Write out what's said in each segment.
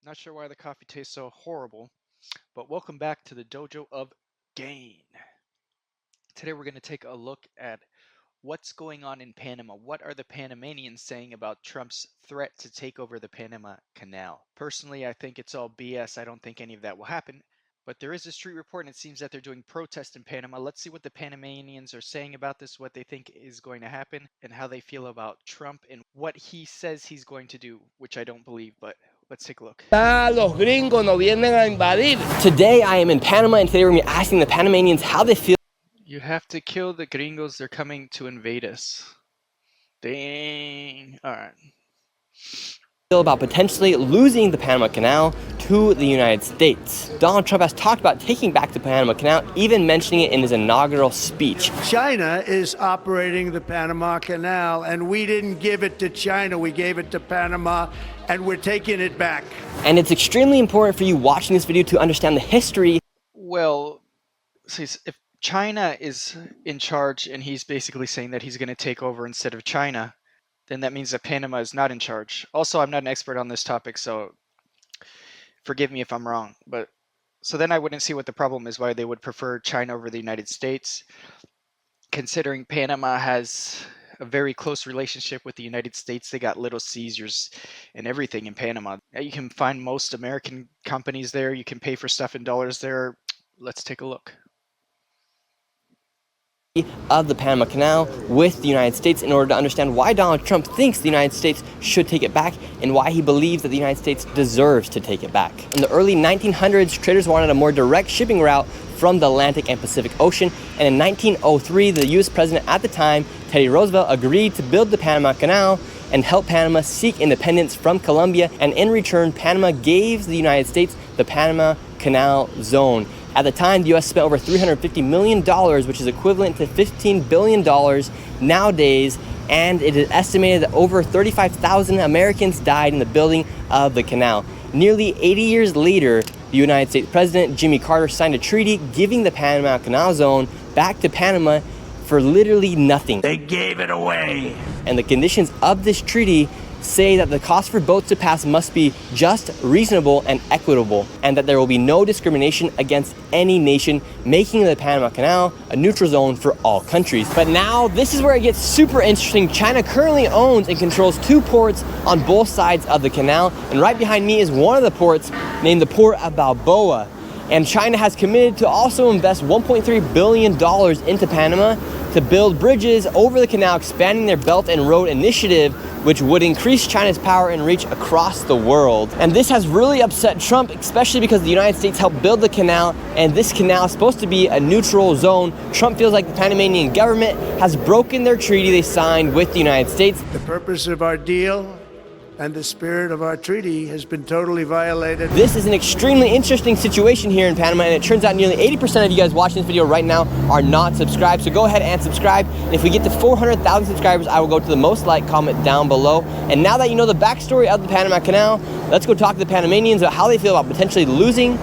Not sure why the coffee tastes so horrible, but welcome back to the Dojo of Gain. Today we're going to take a look at what's going on in Panama. What are the Panamanians saying about Trump's threat to take over the Panama Canal? Personally, I think it's all BS. I don't think any of that will happen. But there is a street report, and it seems that they're doing protests in Panama. Let's see what the Panamanians are saying about this, what they think is going to happen, and how they feel about Trump and what he says he's going to do, which I don't believe, but let's take a look. Los gringos nos vienen a invadir. Today I am in Panama, and today we're going to be asking the Panamanians how they feel. You have to kill the gringos, they're coming to invade us. Dang. Alright. About potentially losing the Panama Canal to the United States. Donald Trump has talked about taking back the Panama Canal, even mentioning it in his inaugural speech. China is operating the Panama Canal, and we didn't give it to China. We gave it to Panama, and we're taking it back. And it's extremely important for you watching this video to understand the history. Well, see, if China is in charge and he's basically saying that he's going to take over instead of China, then that means that Panama is not in charge. Also, I'm not an expert on this topic, so forgive me if I'm wrong. But so then I wouldn't see what the problem is, why they would prefer China over the United States, considering Panama has a very close relationship with the United States. They got Little Caesars and everything in Panama. You can find most American companies there. You can pay for stuff in dollars there. Let's take a look. Of the Panama Canal with the United States in order to understand why Donald Trump thinks the United States should take it back and why he believes that the United States deserves to take it back. In the early 1900s, traders wanted a more direct shipping route from the Atlantic and Pacific Ocean, and in 1903, the U.S. president at the time, Teddy Roosevelt, agreed to build the Panama Canal and help Panama seek independence from Colombia, and in return, Panama gave the United States the Panama Canal Zone. At the time, the U.S. spent over $350 million, which is equivalent to $15 billion nowadays, and it is estimated that over 35,000 Americans died in the building of the canal. Nearly 80 years later, the United States President Jimmy Carter signed a treaty giving the Panama Canal Zone back to Panama for literally nothing. They gave it away. And the conditions of this treaty say that the cost for boats to pass must be just, reasonable, and equitable, and that there will be no discrimination against any nation, making the Panama Canal a neutral zone for all countries. But now, this is where it gets super interesting. China currently owns and controls 2 ports on both sides of the canal, and right behind me is one of the ports named the Port of Balboa. And China has committed to also invest $1.3 billion into Panama to build bridges over the canal, expanding their Belt and Road Initiative, which would increase China's power and reach across the world. And this has really upset Trump, especially because the United States helped build the canal, and this canal is supposed to be a neutral zone. Trump feels like the Panamanian government has broken their treaty they signed with the United States. The purpose of our deal and the spirit of our treaty has been totally violated. This is an extremely interesting situation here in Panama, and it turns out nearly 80% of you guys watching this video right now are not subscribed, so go ahead and subscribe. And if we get to 400,000 subscribers, I will go to the most liked comment down below. And now that you know the backstory of the Panama Canal, let's go talk to the Panamanians about how they feel about potentially losing.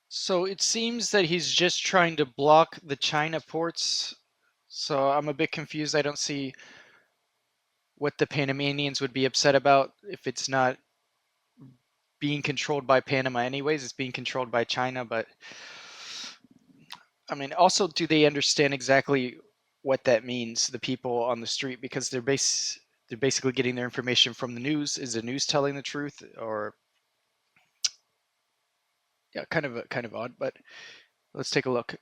So it seems that he's just trying to block the China ports. So I'm a bit confused. I don't see what the Panamanians would be upset about if it's not being controlled by Panama anyways. It's being controlled by China, but I mean, also, do they understand exactly what that means, the people on the street? Because they're basically getting their information from the news. Is the news telling the truth? Or yeah, kind of odd, but let's take a look.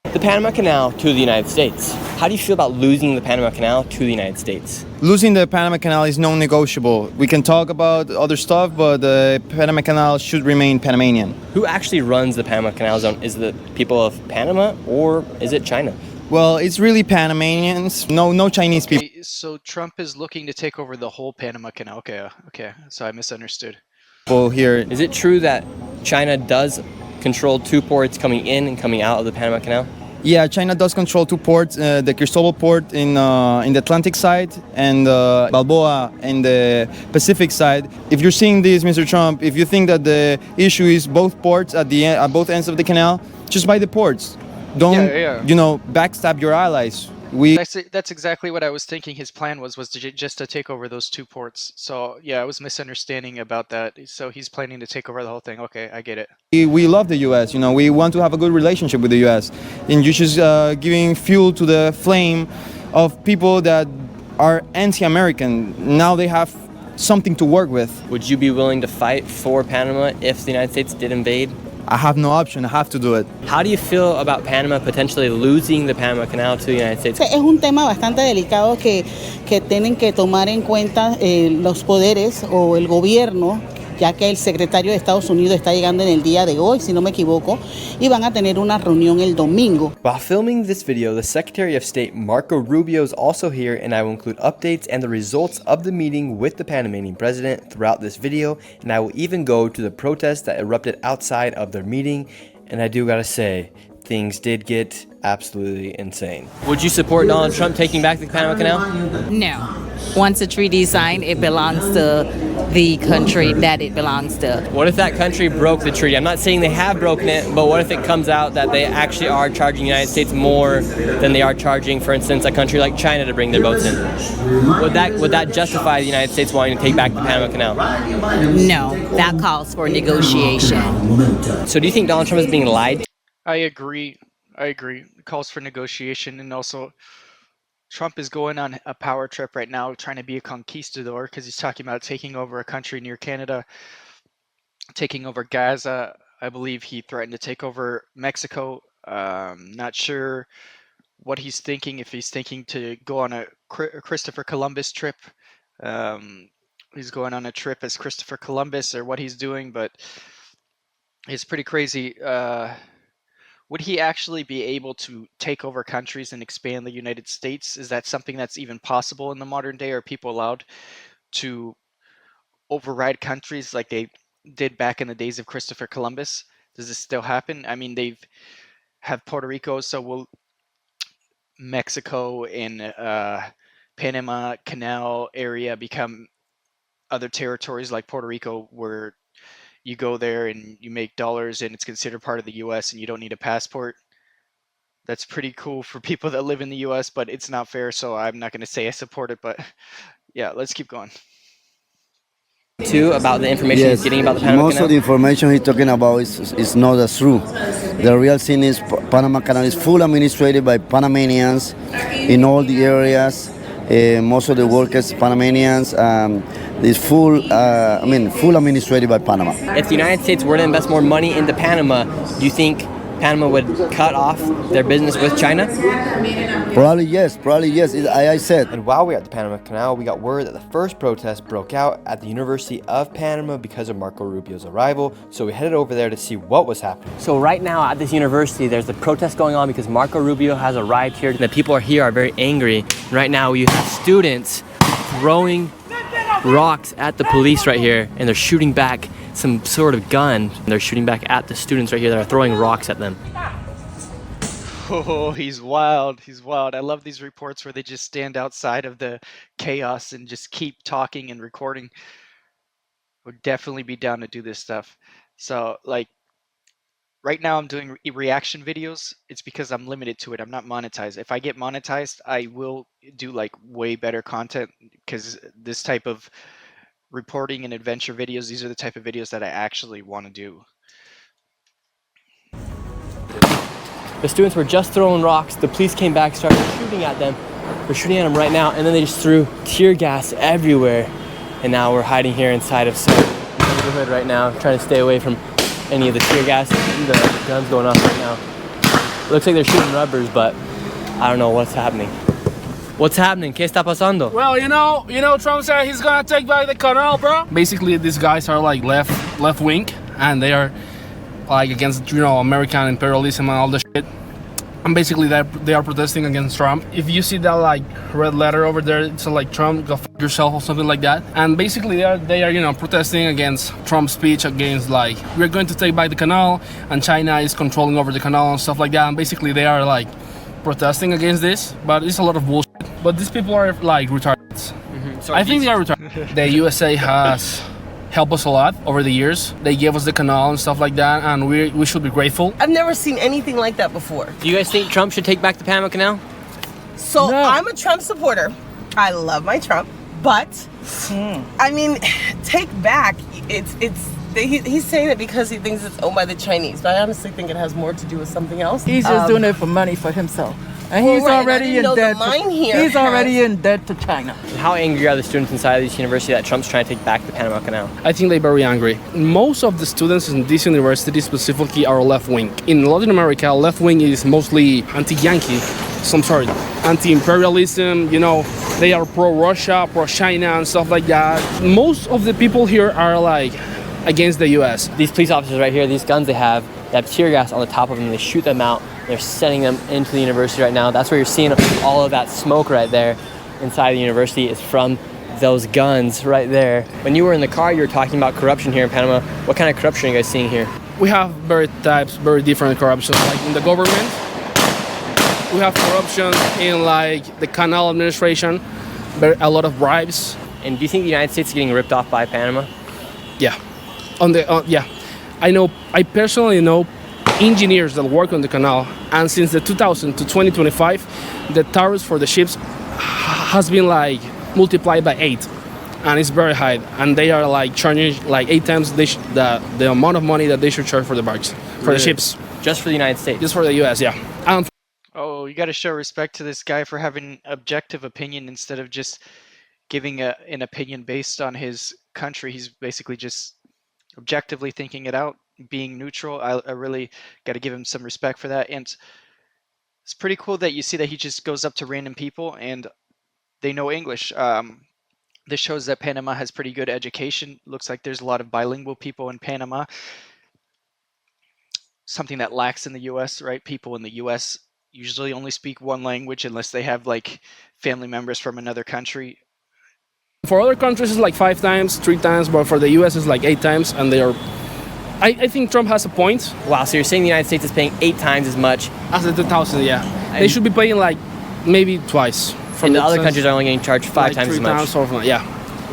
The Panama Canal to the United States. How do you feel about losing the Panama Canal to the United States? Losing the Panama Canal is non-negotiable. We can talk about other stuff, but the Panama Canal should remain Panamanian. Who actually runs the Panama Canal Zone? Is it the people of Panama, or is it China? Well, it's really Panamanians, no Chinese people. So Trump is looking to take over the whole Panama Canal. Okay, so I misunderstood. Here. Is it true that China does control 2 ports coming in and coming out of the Panama Canal? Yeah, China does control 2 ports, the Cristobal port in the Atlantic side and Balboa in the Pacific side. If you're seeing this, Mr. Trump, if you think that the issue is both ports at both ends of the canal, just buy the ports. Don't, backstab your allies. That's exactly what I was thinking. His plan was just to take over those two ports. So yeah, I was misunderstanding about that. So he's planning to take over the whole thing. Okay, I get it. We love the U.S. You know, we want to have a good relationship with the U.S. And you're just giving fuel to the flame of people that are anti-American. Now they have something to work with. Would you be willing to fight for Panama if the United States did invade? I have no option. I have to do it. How do you feel about Panama potentially losing the Panama Canal to the United States? Es un tema bastante delicado que tienen que tomar en cuenta los poderes o el gobierno, ya que el secretario de Estados Unidos está llegando en el día de hoy, si no me equivoco, y van a tener una reunión el domingo. While filming this video, the Secretary of State Marco Rubio is also here, and I will include updates and the results of the meeting with the Panamanian president throughout this video, and I will even go to the protests that erupted outside of their meeting, and I do gotta say, things did get absolutely insane. Would you support Donald Trump taking back the Panama Canal? No. Once a treaty is signed, it belongs to the country that it belongs to. What if that country broke the treaty? I'm not saying they have broken it, but what if it comes out that they actually are charging the United States more than they are charging, for instance, a country like China to bring their boats in? Would that justify the United States wanting to take back the Panama Canal? No, that calls for negotiation. So do you think Donald Trump is being lied to? I agree. It calls for negotiation, and also Trump is going on a power trip right now, trying to be a conquistador, because he's talking about taking over a country near Canada, taking over Gaza. I believe he threatened to take over Mexico. Not sure what he's thinking, if he's thinking to go on a Christopher Columbus trip. He's going on a trip as Christopher Columbus, or what he's doing, but it's pretty crazy. Would he actually be able to take over countries and expand the United States? Is that something that's even possible in the modern day? Are people allowed to override countries like they did back in the days of Christopher Columbus? Does this still happen? I mean, they've have Puerto Rico, so will Mexico and Panama Canal area become other territories like Puerto Rico, where you go there and you make dollars and it's considered part of the US and you don't need a passport? That's pretty cool for people that live in the US, but it's not fair, so I'm not going to say I support it, but yeah, let's keep going. Too, about the information he's getting about the Panama Most Canal? of the information he's talking about is not as true. The real thing is Panama Canal is full administrated by Panamanians in all the areas. Most of the workers, Panamanians, is full administrated by Panama. If the United States were to invest more money into Panama, do you think Panama would cut off their business with China? Probably yes. I said. And while we were at the Panama Canal, we got word that the first protest broke out at the University of Panama because of Marco Rubio's arrival, so we headed over there to see what was happening. So right now at this university, there's a protest going on because Marco Rubio has arrived here, and the people here are very angry. And right now you have students throwing rocks at the police right here, and they're shooting back some sort of gun. They're shooting back at the students right here that are throwing rocks at them. Oh, he's wild. I love these reports where they just stand outside of the chaos and just keep talking and recording. Would definitely be down to do this stuff. So, like, right now I'm doing reaction videos. It's because I'm limited to it. I'm not monetized. If I get monetized, I will do like way better content, because this type of reporting and adventure videos, these are the type of videos that I actually want to do. The students were just throwing rocks. The police came back, started shooting at them. We're shooting at them right now, and then they just threw tear gas everywhere. And now we're hiding here inside of some neighborhood right now, trying to stay away from any of the tear gas and the guns going off right now. Looks like they're shooting rubbers, but I don't know what's happening. What's happening? ¿Qué está pasando? Well, you know, Trump said he's gonna take back the canal, bro. Basically, these guys are like left wing, and they are like against, American imperialism and all the shit. And basically, they are protesting against Trump. If you see that like red letter over there, it's like Trump, go f yourself or something like that. And basically, they are protesting against Trump's speech, against like we're going to take back the canal, and China is controlling over the canal and stuff like that. And basically, they are like protesting against this, but it's a lot of bullshit. But these people are like retarded. So I think they are retarded. The USA has helped us a lot over the years. They gave us the canal and stuff like that, and we should be grateful. I've never seen anything like that before. Do you guys think Trump should take back the Panama Canal? So I'm a Trump supporter. I love my Trump, but I mean, take back. He's saying it because he thinks it's owned by the Chinese, but I honestly think it has more to do with something else. He's just doing it for money for himself. And Well, he's right, already and I didn't in know the debt. mine here He's already has- in debt to China. How angry are the students inside of this university that Trump's trying to take back the Panama Canal? I think they're very angry. Most of the students in this university specifically are left wing. In Latin America, left wing is mostly anti-Yankee, anti-imperialism. You know, they are pro-Russia, pro-China, and stuff like that. Most of the people here are like against the U.S. These police officers right here, these guns they have tear gas on the top of them. They shoot them out. They're sending them into the university right now. That's where you're seeing all of that smoke right there inside the university is from those guns right there. When you were in the car, you were talking about corruption here in Panama. What kind of corruption are you guys seeing here? We have very different corruption. Like in the government, we have corruption in like the Canal administration, a lot of bribes. And do you think the United States is getting ripped off by Panama? Yeah, I personally know engineers that work on the canal, and since the 2000 to 2025, the tariffs for the ships has been like multiplied by 8, and it's very high. And they are like charging like 8 times the amount of money that they should charge for the barks, for the ships. Just for the United States? Just for the U.S., yeah. And Oh, you got to show respect to this guy for having an objective opinion instead of just giving an opinion based on his country. He's basically just objectively thinking it out, being neutral. I really got to give him some respect for that. And it's pretty cool that you see that he just goes up to random people and they know English. This shows that Panama has pretty good education. Looks like there's a lot of bilingual people in Panama. Something that lacks in the US, right? People in the US usually only speak one language unless they have like family members from another country. for other countries, it's like 5 times, 3 times, but for the U.S., it's like 8 times, and they are. I think Trump has a point. Wow, so you're saying the United States is paying 8 times as much As the 2000, yeah. They should be paying like maybe twice. and the other countries are only getting charged 5 like times 3 as much. times or, yeah.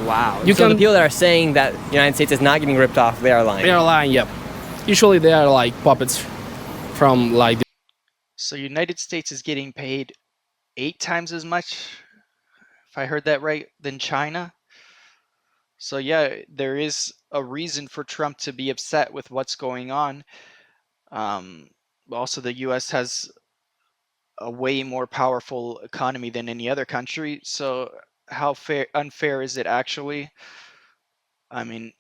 Wow. You So the can- people that are saying that the United States is not getting ripped off, they are lying. They are lying, yeah. Usually they are like puppets from like. So United States is getting paid 8 times as much, if I heard that right, than China. So yeah, there is a reason for Trump to be upset with what's going on. Also, the U.S. has a way more powerful economy than any other country. So how unfair is it actually? I mean,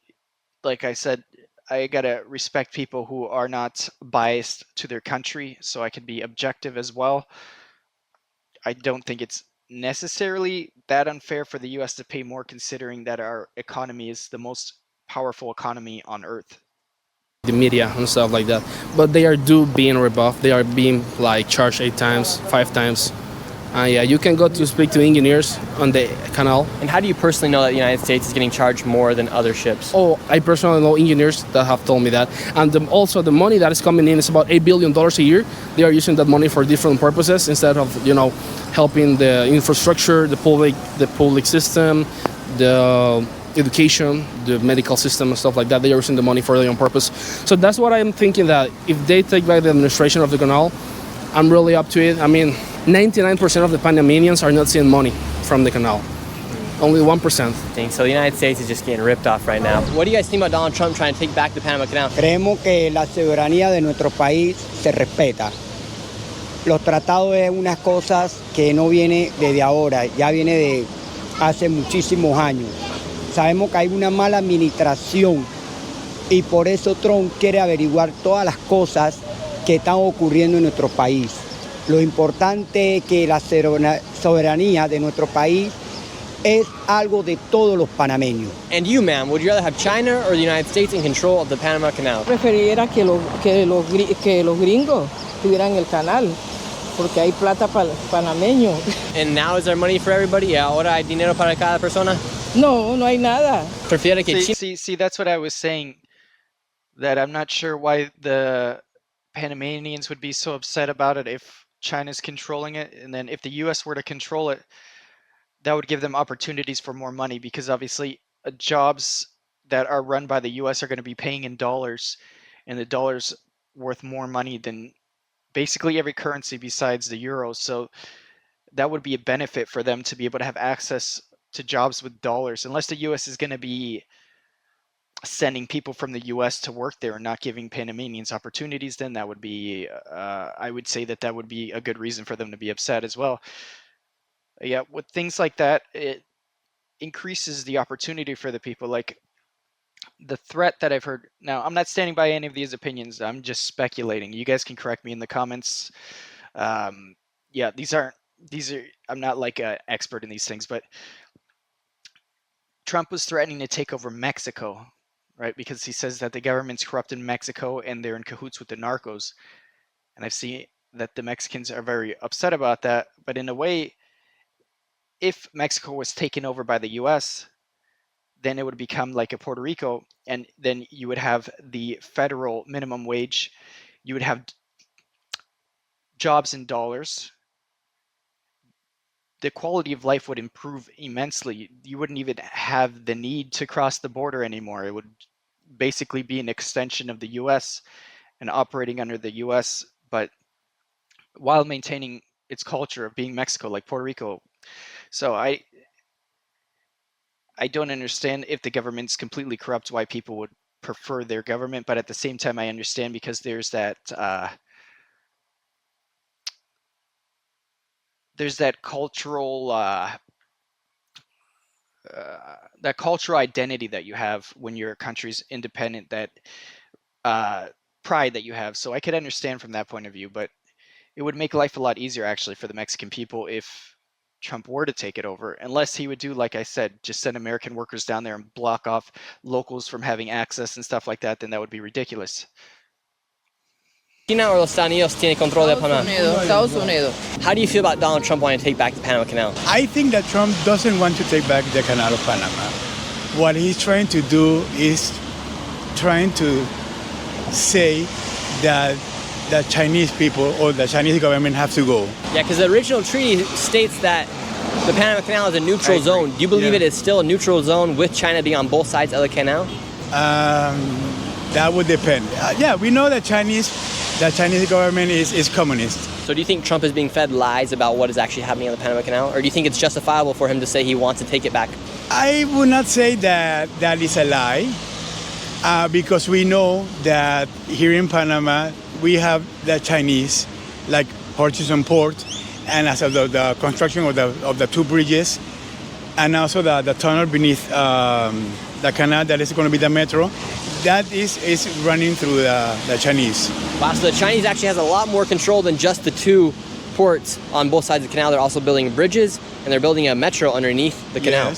like I said, I gotta respect people who are not biased to their country, so I can be objective as well. I don't think it's necessarily that unfair for the US to pay more, considering that our economy is the most powerful economy on earth. The media and stuff like that, but they are being rebuffed. They are being like charged 8 times, 5 times. Yeah, you can go to speak to engineers on the canal. And how do you personally know that the United States is getting charged more than other ships? Oh, I personally know engineers that have told me that. And also the money that is coming in is about $8 billion a year. They are using that money for different purposes instead of, helping the infrastructure, the public system, the education, the medical system and stuff like that. They are using the money for their own purpose. So that's what I'm thinking, that if they take back the administration of the canal, I'm really up to it. I mean, 99% of the Panamanians are not seeing money from the canal. Only 1%. So the United States is just getting ripped off right now. What do you guys think about Donald Trump trying to take back the Panama Canal? Creemos que la soberanía de nuestro país se respeta. Los tratados es unas cosas que no viene desde ahora, ya viene de hace muchísimos años. Sabemos que hay una mala administración y por eso Trump quiere averiguar todas las cosas que están ocurriendo en nuestro país. Lo importante es que la soberanía de nuestro país es algo de todos los panameños. And you, ma'am, would you rather have China or the United States in control of the Panama Canal? Preferiría que los gringos tuvieran el canal, porque hay plata para panameños. And now is there money for everybody? ¿Y ahora hay dinero para cada persona? No, no hay nada. Prefiere que China... See, that's what I was saying, that I'm not sure why the Panamanians would be so upset about it if China's controlling it, and then if the US were to control it, that would give them opportunities for more money, because obviously jobs that are run by the US are going to be paying in dollars, and the dollar's worth more money than basically every currency besides the euro. So that would be a benefit for them to be able to have access to jobs with dollars, unless the US is going to be sending people from the US to work there and not giving Panamanians opportunities. Then that would be, I would say that that would be a good reason for them to be upset as well. Yeah, with things like that, it increases the opportunity for the people. Like the threat that I've heard. Now, I'm not standing by any of these opinions. I'm just speculating. You guys can correct me in the comments. Yeah, these are. I'm not like an expert in these things, but Trump was threatening to take over Mexico, right? Because he says that the government's corrupt in Mexico and they're in cahoots with the narcos. And I've seen that the Mexicans are very upset about that. But in a way, if Mexico was taken over by the US, then it would become like a Puerto Rico, and then you would have the federal minimum wage, you would have jobs in dollars, the quality of life would improve immensely. You wouldn't even have the need to cross the border anymore. It would basically be an extension of the US and operating under the US, but while maintaining its culture of being Mexico, like Puerto Rico. So I don't understand if the government's completely corrupt why people would prefer their government, but at the same time I understand because there's that cultural that cultural identity that you have when your country's independent, that pride that you have. So I could understand from that point of view, but it would make life a lot easier actually for the Mexican people if Trump were to take it over, unless he would do, like I said, just send American workers down there and block off locals from having access and stuff like that. Then that would be ridiculous. China or los Estados Unidos tiene control de Panamá? Estados Unidos. How do you feel about Donald Trump wanting to take back the Panama Canal? I think that Trump doesn't want to take back the Canal of Panama. What he's trying to do is trying to say that the Chinese people or the Chinese government have to go. Yeah, because the original treaty states that the Panama Canal is a neutral zone. Do you believe it is still a neutral zone with China being on both sides of the canal? That would depend. Yeah, we know that the Chinese government is communist. So do you think Trump is being fed lies about what is actually happening on the Panama Canal? Or do you think it's justifiable for him to say he wants to take it back? I would not say that that is a lie, because we know that here in Panama, we have the Chinese, like Hutchinson Port, and as of the construction of the two bridges, and also the tunnel beneath the canal that is going to be the metro, that is running through the Chinese. Wow, so the Chinese actually has a lot more control than just the two ports on both sides of the canal. They're also building bridges, and they're building a metro underneath the canal.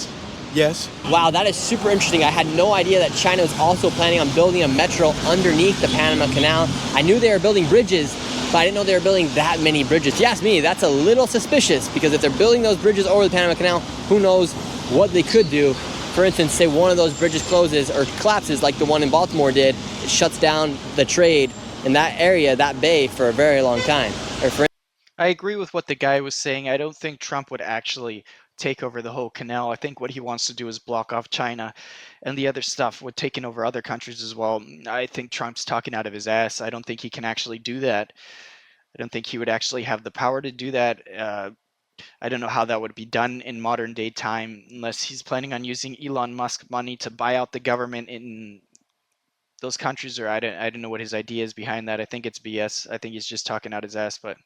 Yes. Wow, that is super interesting. I had no idea that China was also planning on building a metro underneath the Panama Canal. I knew they were building bridges, but I didn't know they were building that many bridges. If you ask me, that's a little suspicious, because if they're building those bridges over the Panama Canal, who knows what they could do. For instance, say one of those bridges closes or collapses like the one in Baltimore did, it shuts down the trade in that area, that bay, for a very long time. I agree with what the guy was saying. I don't think Trump would actually take over the whole canal. I think what he wants to do is block off China and the other stuff with taking over other countries as well. I think Trump's talking out of his ass. I don't think he can actually do that. I don't think he would actually have the power to do that. I don't know how that would be done in modern day time, unless he's planning on using Elon Musk money to buy out the government in those countries, or I don't know what his idea is behind that. I think it's BS. I think he's just talking out his ass, but